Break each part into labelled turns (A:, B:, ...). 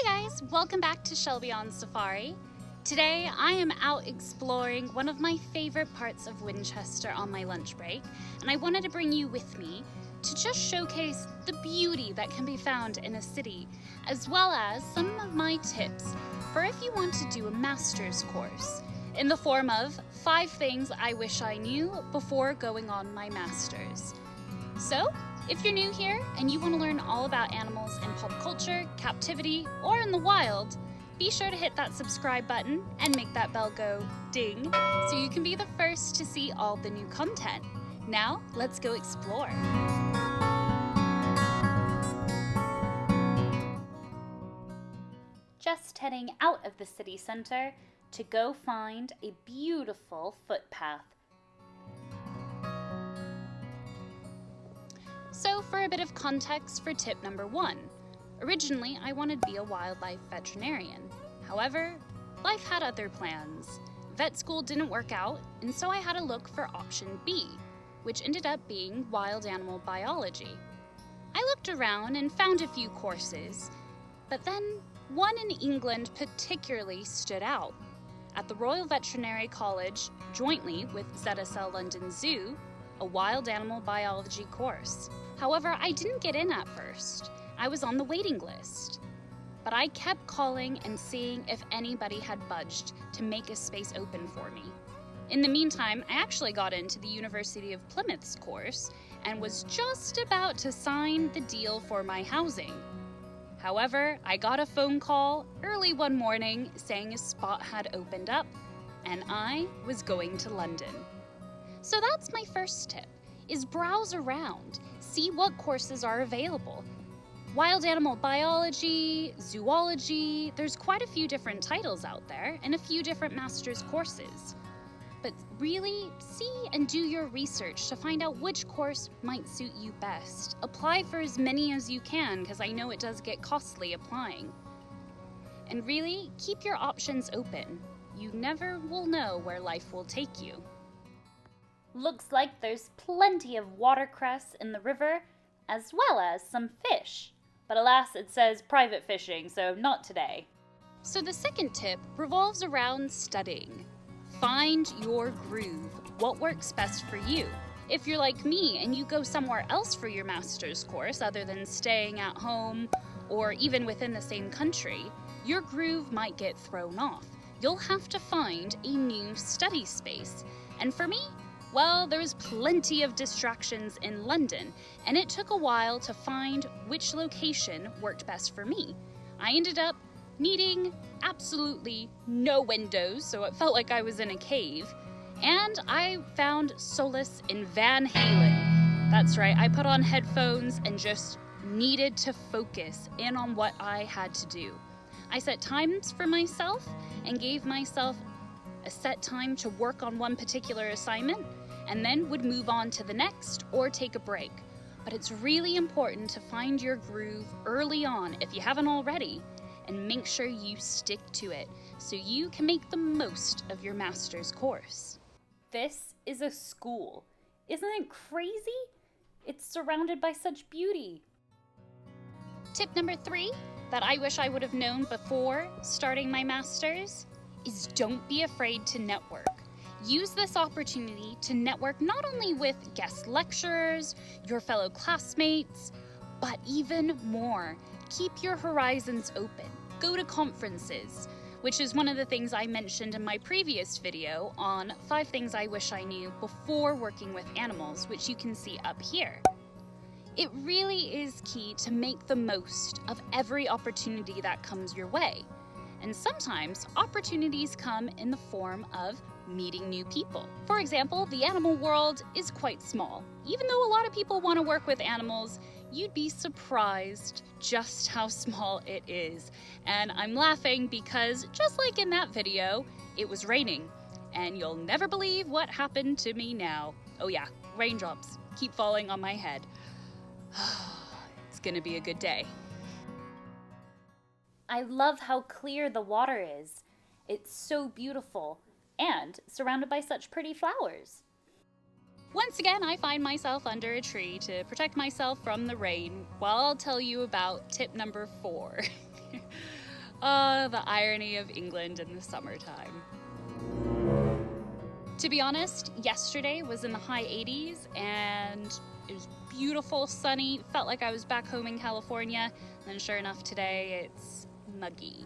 A: Hey guys, welcome back to Shelby on Safari. Today I am out exploring one of my favorite parts of Winchester on my lunch break, and I wanted to bring you with me to just showcase the beauty that can be found in a city, as well as some of my tips for if you want to do a master's course, in the form of 5 things I wish I knew before going on my master's. So, if you're new here and you want to learn all about animals in pop culture, captivity, or in the wild, be sure to hit that subscribe button and make that bell go ding so you can be the first to see all the new content. Now, let's go explore. Just heading out of the city center to go find a beautiful footpath. So for a bit of context for tip number 1, originally I wanted to be a wildlife veterinarian. However, life had other plans. Vet school didn't work out, and so I had to look for option B, which ended up being wild animal biology. I looked around and found a few courses, but then one in England particularly stood out. At the Royal Veterinary College, jointly with ZSL London Zoo, a wild animal biology course. However, I didn't get in at first. I was on the waiting list. But I kept calling and seeing if anybody had budged to make a space open for me. In the meantime, I actually got into the University of Plymouth's course and was just about to sign the deal for my housing. However, I got a phone call early one morning saying a spot had opened up and I was going to London. So that's my first tip, is browse around, see what courses are available. Wild animal biology, zoology, there's quite a few different titles out there and a few different master's courses. But really, see and do your research to find out which course might suit you best. Apply for as many as you can, because I know it does get costly applying. And really, keep your options open. You never will know where life will take you. Looks like there's plenty of watercress in the river, as well as some fish. But alas, it says private fishing, so not today. So the second tip revolves around studying. Find your groove, what works best for you. If you're like me and you go somewhere else for your master's course other than staying at home or even within the same country, your groove might get thrown off. You'll have to find a new study space. And for me, well, there was plenty of distractions in London, and it took a while to find which location worked best for me. I ended up needing absolutely no windows, so it felt like I was in a cave, and I found solace in Van Halen. That's right, I put on headphones and just needed to focus in on what I had to do. I set times for myself and gave myself a set time to work on one particular assignment, and then would move on to the next or take a break. But it's really important to find your groove early on if you haven't already, and make sure you stick to it so you can make the most of your master's course. This is a school. Isn't it crazy? It's surrounded by such beauty. Tip number 3 that I wish I would have known before starting my master's is don't be afraid to network. Use this opportunity to network not only with guest lecturers, your fellow classmates, but even more. Keep your horizons open. Go to conferences, which is one of the things I mentioned in my previous video on 5 things I wish I knew before working with animals, which you can see up here. It really is key to make the most of every opportunity that comes your way. And sometimes opportunities come in the form of meeting new people. For example, the animal world is quite small. Even though a lot of people want to work with animals, you'd be surprised just how small it is. And I'm laughing because just like in that video, it was raining. And you'll never believe what happened to me now. Oh yeah, raindrops keep falling on my head. It's gonna be a good day. I love how clear the water is. It's so beautiful and surrounded by such pretty flowers. Once again, I find myself under a tree to protect myself from the rain while I'll tell you about tip number 4. Oh, the irony of England in the summertime. To be honest, yesterday was in the high 80s and it was beautiful, sunny, felt like I was back home in California. And then sure enough, today it's muggy.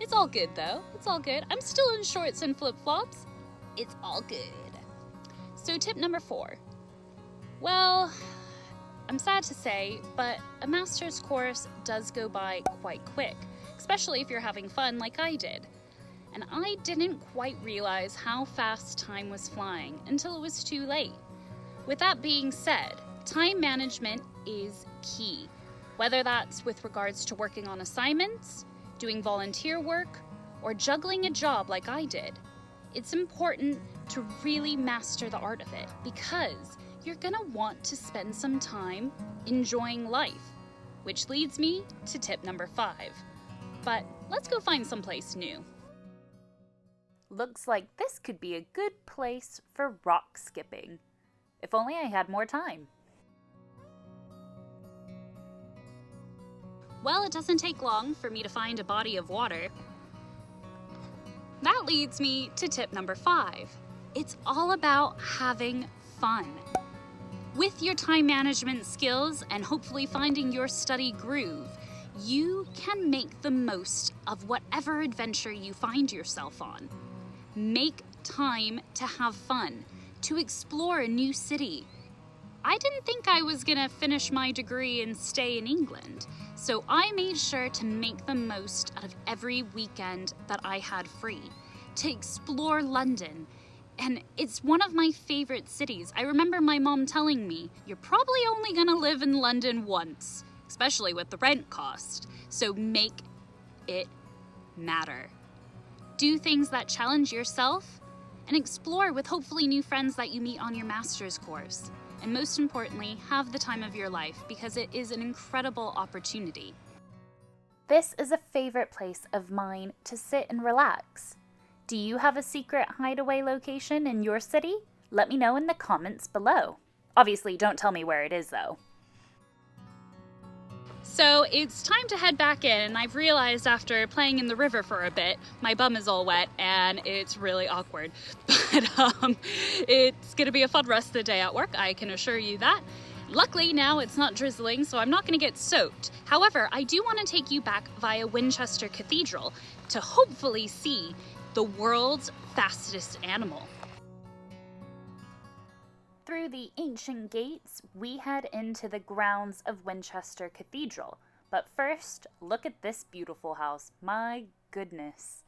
A: It's all good though, it's all good. I'm still in shorts and flip-flops. It's all good. So tip number 4. Well, I'm sad to say, but a master's course does go by quite quick, especially if you're having fun like I did. And I didn't quite realize how fast time was flying until it was too late. With that being said, time management is key, whether that's with regards to working on assignments, doing volunteer work, or juggling a job like I did. It's important to really master the art of it because you're gonna want to spend some time enjoying life, which leads me to tip number 5. But let's go find someplace new.
B: Looks like this could be a good place for rock skipping. If only I had more time.
A: Well, it doesn't take long for me to find a body of water. That leads me to tip number 5. It's all about having fun. With your time management skills and hopefully finding your study groove, you can make the most of whatever adventure you find yourself on. Make time to have fun, to explore a new city. I didn't think I was gonna finish my degree and stay in England, so I made sure to make the most out of every weekend that I had free, to explore London. And it's one of my favorite cities. I remember my mom telling me, you're probably only gonna live in London once, especially with the rent cost, so make it matter. Do things that challenge yourself and explore with hopefully new friends that you meet on your master's course. And most importantly, have the time of your life because it is an incredible opportunity.
B: This is a favorite place of mine to sit and relax. Do you have a secret hideaway location in your city? Let me know in the comments below. Obviously, don't tell me where it is though.
A: So it's time to head back in, and I've realized after playing in the river for a bit, my bum is all wet and it's really awkward. But it's gonna be a fun rest of the day at work, I can assure you that. Luckily now it's not drizzling, so I'm not gonna get soaked. However, I do wanna take you back via Winchester Cathedral to hopefully see the world's fastest animal.
B: Through the ancient gates, we head into the grounds of Winchester Cathedral. But first, look at this beautiful house. My goodness.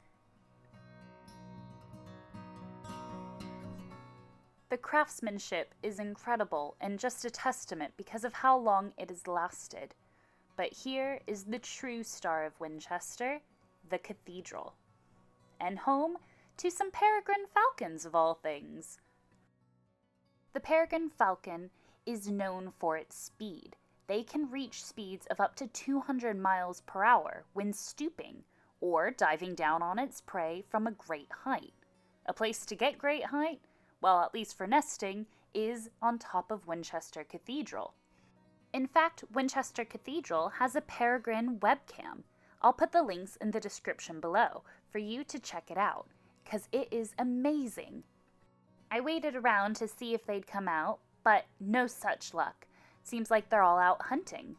B: The craftsmanship is incredible and just a testament because of how long it has lasted. But here is the true Star of Winchester, the cathedral. And home to some peregrine falcons of all things. The peregrine falcon is known for its speed. They can reach speeds of up to 200 miles per hour when stooping or diving down on its prey from a great height. A place to get great height, well, at least for nesting, is on top of Winchester Cathedral. In fact, Winchester Cathedral has a peregrine webcam. I'll put the links in the description below for you to check it out, because it is amazing. I waited around to see if they'd come out, but no such luck. Seems like they're all out hunting.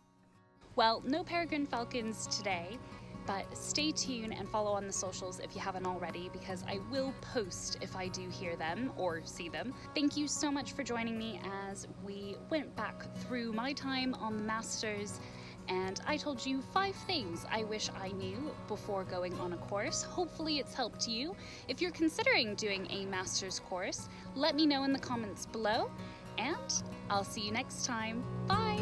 A: Well, no peregrine falcons today, but stay tuned and follow on the socials if you haven't already, because I will post if I do hear them or see them. Thank you so much for joining me as we went back through my time on the Masters, and I told you 5 things I wish I knew before going on a course. Hopefully it's helped you. If you're considering doing a master's course, let me know in the comments below, and I'll see you next time. Bye!